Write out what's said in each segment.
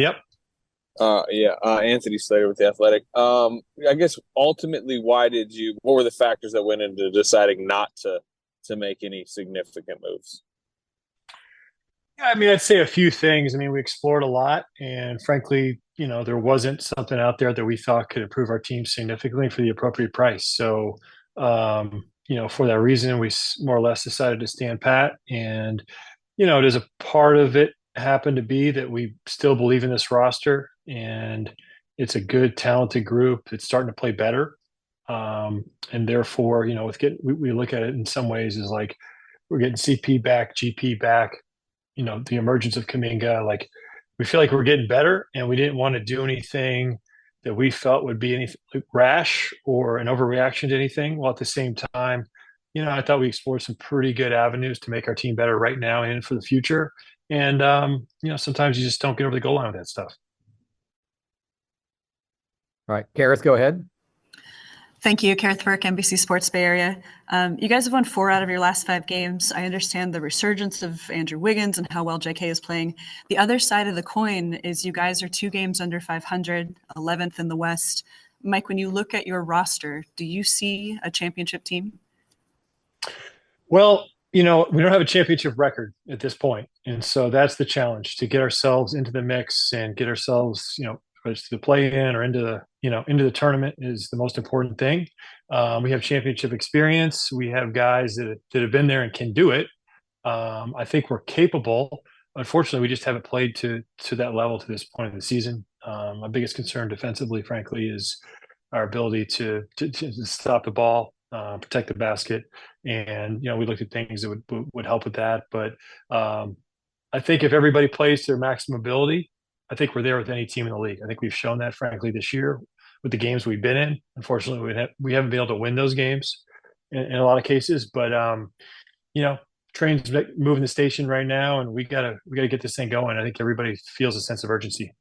can. Yep. Anthony Slater with the Athletic. I guess ultimately, what were the factors that went into deciding not to make any significant moves? Yeah, I mean, I'd say a few things. I mean, we explored a lot, and frankly, there wasn't something out there that we thought could improve our team significantly for the appropriate price. So, for that reason, we more or less decided to stand pat. And, there's a part of it happened to be that we still believe in this roster, and it's a good, talented group that's starting to play better. And therefore, we look at it in some ways as like we're getting CP back, GP back, the emergence of Kuminga. Like we feel like we're getting better, and we didn't want to do anything that we felt would be anything rash or an overreaction to anything. While at the same time, I thought we explored some pretty good avenues to make our team better right now and for the future. And sometimes you just don't get over the goal line with that stuff. All right, Kareth, go ahead. Thank you, Kareth Burke, NBC Sports Bay Area. You guys have won 4 out of your last 5 games. I understand the resurgence of Andrew Wiggins and how well JK is playing. The other side of the coin is you guys are 2 games under 500, 11th in the West. Mike, when you look at your roster, do you see a championship team? Well, we don't have a championship record at this point, and so that's the challenge, to get ourselves into the mix and get ourselves, whether it's to the play-in or into the tournament is the most important thing. We have championship experience. We have guys that have been there and can do it. I think we're capable. Unfortunately, we just haven't played to that level to this point in the season. My biggest concern defensively, frankly, is our ability to stop the ball, protect the basket, and we looked at things that would help with that. But I think if everybody plays to their maximum ability, I think we're there with any team in the league. I think we've shown that, frankly, this year with the games we've been in. Unfortunately, we haven't been able to win those games in a lot of cases. But train's moving the station right now, and we gotta get this thing going. I think everybody feels a sense of urgency.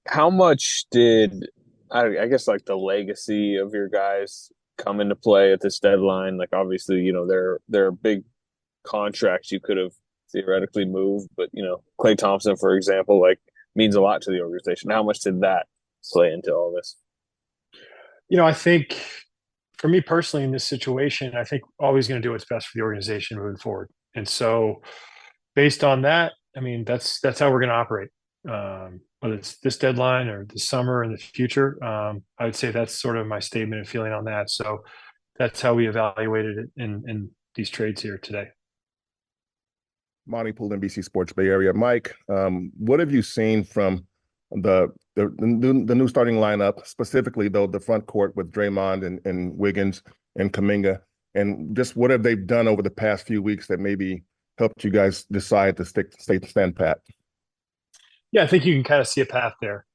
How much did I guess like the legacy of your guys come into play at this deadline? Like obviously, there are big contracts you could have theoretically moved, but Klay Thompson, for example, like means a lot to the organization. How much did that play into all this? I think for me personally in this situation, I think always going to do what's best for the organization moving forward. And so based on that, I mean, that's how we're going to operate. Whether it's this deadline or the summer in the future, I would say that's sort of my statement and feeling on that. So that's how we evaluated it in these trades here today. Monty Poole, NBC Sports Bay Area. Mike, what have you seen from the new starting lineup, specifically though the front court with Draymond and Wiggins and Kuminga, and just what have they done over the past few weeks that maybe helped you guys decide to stand pat? Yeah, I think you can kind of see a path there,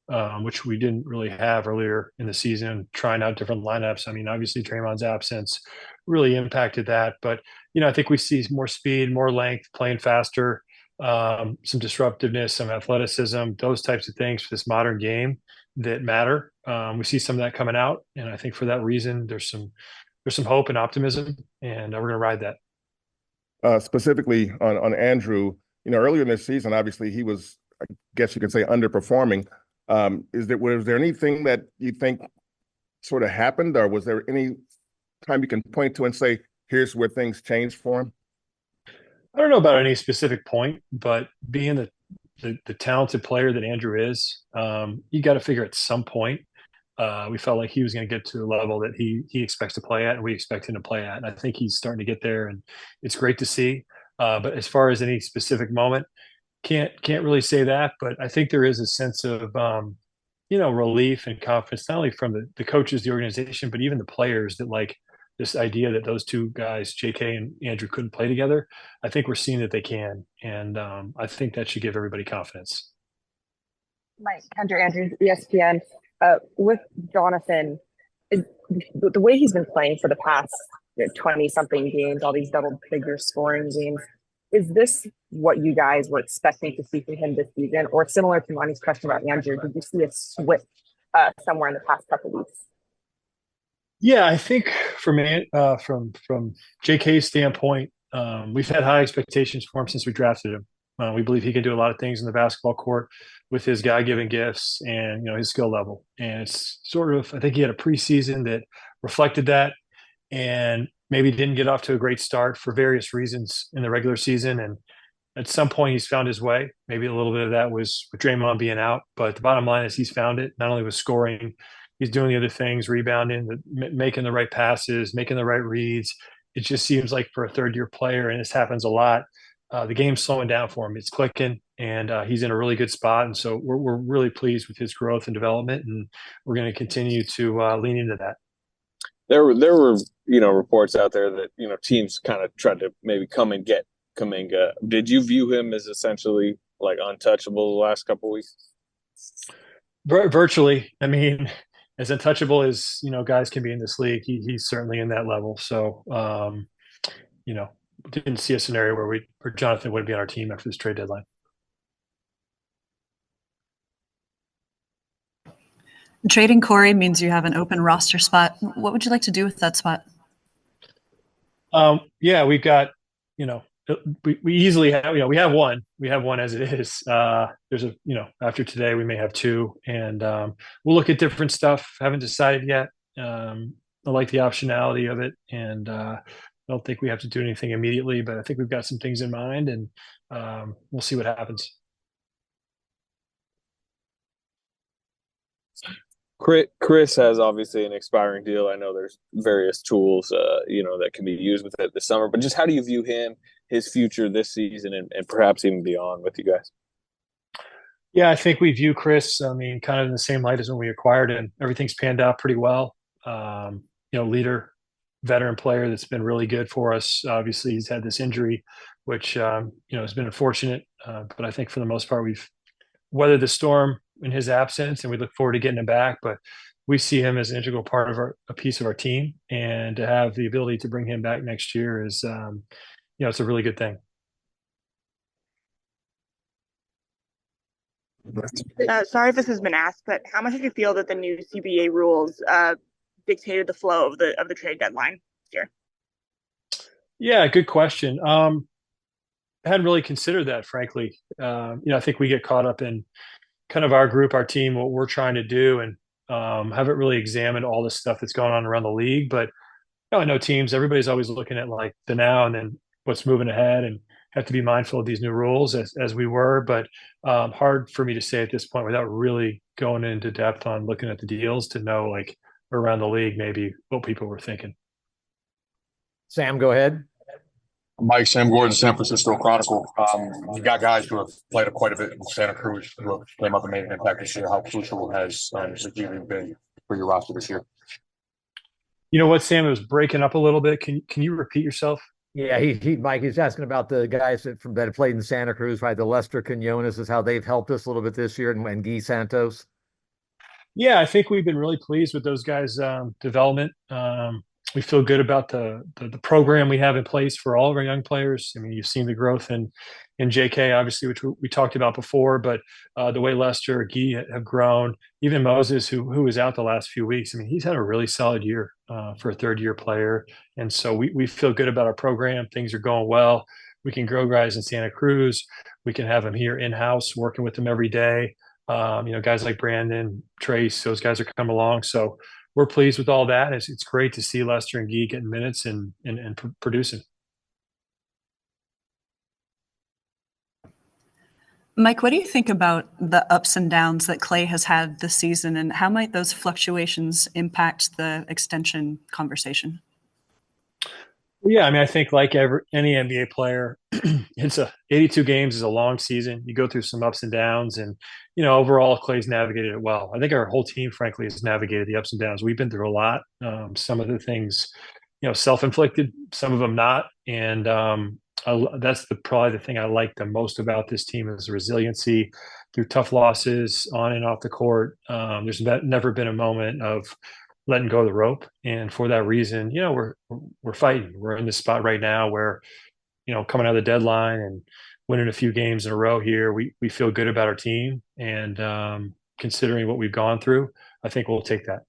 which we didn't really have earlier in the season, trying out different lineups. I mean, obviously Draymond's absence really impacted that, but I think we see more speed, more length, playing faster, some disruptiveness, some athleticism, those types of things for this modern game that matter. We see some of that coming out, and I think for that reason, there's some hope and optimism, and we're going to ride that. Specifically on Andrew, earlier in this season, obviously he was, I guess you could say, underperforming. Was there anything that you think sort of happened, or was there any time you can point to and say, here's where things changed for him? I don't know about any specific point, but being the talented player that Andrew is, you got to figure at some point we felt like he was going to get to a level that he expects to play at, and we expect him to play at. And I think he's starting to get there, and it's great to see. But as far as any specific moment, can't really say that. But I think there is a sense of relief and confidence, not only from the coaches, the organization, but even the players, that like this idea that those 2 guys, JK and Andrew, couldn't play together. I think we're seeing that they can, and I think that should give everybody confidence. Mike, Hunter Andrews, ESPN. With Jonathan, the way he's been playing for the past 20-something games, all these double-figure scoring games, is this what you guys were expecting to see from him this season? Or similar to Monty's question about Andrew, did you see a switch somewhere in the past couple of weeks? Yeah, I think from JK's standpoint, we've had high expectations for him since we drafted him. We believe he can do a lot of things in the basketball court with his God-given gifts and his skill level. And it's sort of, I think he had a preseason that reflected that, and maybe didn't get off to a great start for various reasons in the regular season. And at some point, he's found his way. Maybe a little bit of that was with Draymond being out, but the bottom line is he's found it. Not only with scoring, he's doing the other things, rebounding, making the right passes, making the right reads. It just seems like for a third-year player, and this happens a lot, the game's slowing down for him. It's clicking, and he's in a really good spot. And so we're really pleased with his growth and development, and we're going to continue to lean into that. There were reports out there that teams kind of tried to maybe come and get Kuminga. Did you view him as essentially like untouchable the last couple of weeks? Virtually. I mean, as untouchable as guys can be in this league, he's certainly in that level. So didn't see a scenario where Jonathan would be on our team after this trade deadline. Trading Corey means you have an open roster spot. What would you like to do with that spot? Yeah, we've got, we easily have, we have one as it is. There's after today we may have two, and we'll look at different stuff. Haven't decided yet. I like the optionality of it, and I don't think we have to do anything immediately, but I think we've got some things in mind, and we'll see what happens. Chris has obviously an expiring deal. I know there's various tools, that can be used with it this summer, but just how do you view him, his future this season, and perhaps even beyond with you guys? Yeah, I think we view Chris, kind of in the same light as when we acquired him. Everything's panned out pretty well. Leader, veteran player that's been really good for us. Obviously, he's had this injury, which, has been unfortunate. But I think for the most part, we've weathered the storm in his absence, and we look forward to getting him back. But we see him as an integral part of a piece of our team, and to have the ability to bring him back next year is, it's a really good thing. Sorry if this has been asked, but how much did you feel that the new CBA rules dictated the flow of the trade deadline this year? Yeah, good question. I hadn't really considered that, frankly. I think we get caught up in kind of our group, our team, what we're trying to do, and haven't really examined all the stuff that's going on around the league. But I know teams, everybody's always looking at like the now and then what's moving ahead, and have to be mindful of these new rules as we were. But hard for me to say at this point without really going into depth on looking at the deals to know like around the league maybe what people were thinking. Sam, go ahead. Mike, Sam Gordon, San Francisco Chronicle. You got guys who have played quite a bit in Santa Cruz who have came up and made an impact this year. How crucial has Wiggins been for your roster this year? You know what, Sam? It was breaking up a little bit. Can you repeat yourself? Yeah, Mike, he's asking about the guys that have played in Santa Cruz, right? The Lester Quinones is how they've helped us a little bit this year, and Guy Santos. Yeah, I think we've been really pleased with those guys' development. We feel good about the program we have in place for all of our young players. You've seen the growth in JK, obviously, which we talked about before, but the way Lester, Guy have grown, even Moses, who was out the last few weeks. He's had a really solid year for a third-year player. And so we feel good about our program. Things are going well. We can grow guys in Santa Cruz. We can have them here in-house, working with them every day. Guys like Brandon, Trace, those guys are coming along. So we're pleased with all that. It's great to see Lester and Guy getting minutes and producing. Mike, what do you think about the ups and downs that Klay has had this season, and how might those fluctuations impact the extension conversation? Yeah, I think like any NBA player, 82 games is a long season. You go through some ups and downs, and overall Klay's navigated it well. I think our whole team, frankly, has navigated the ups and downs. We've been through a lot. Some of the things, self-inflicted, some of them not, and that's probably the thing I like the most about this team is the resiliency through tough losses on and off the court. There's never been a moment of letting go of the rope, and for that reason, we're fighting. We're in this spot right now where, coming out of the deadline and winning a few games in a row here, we feel good about our team, and considering what we've gone through, I think we'll take that.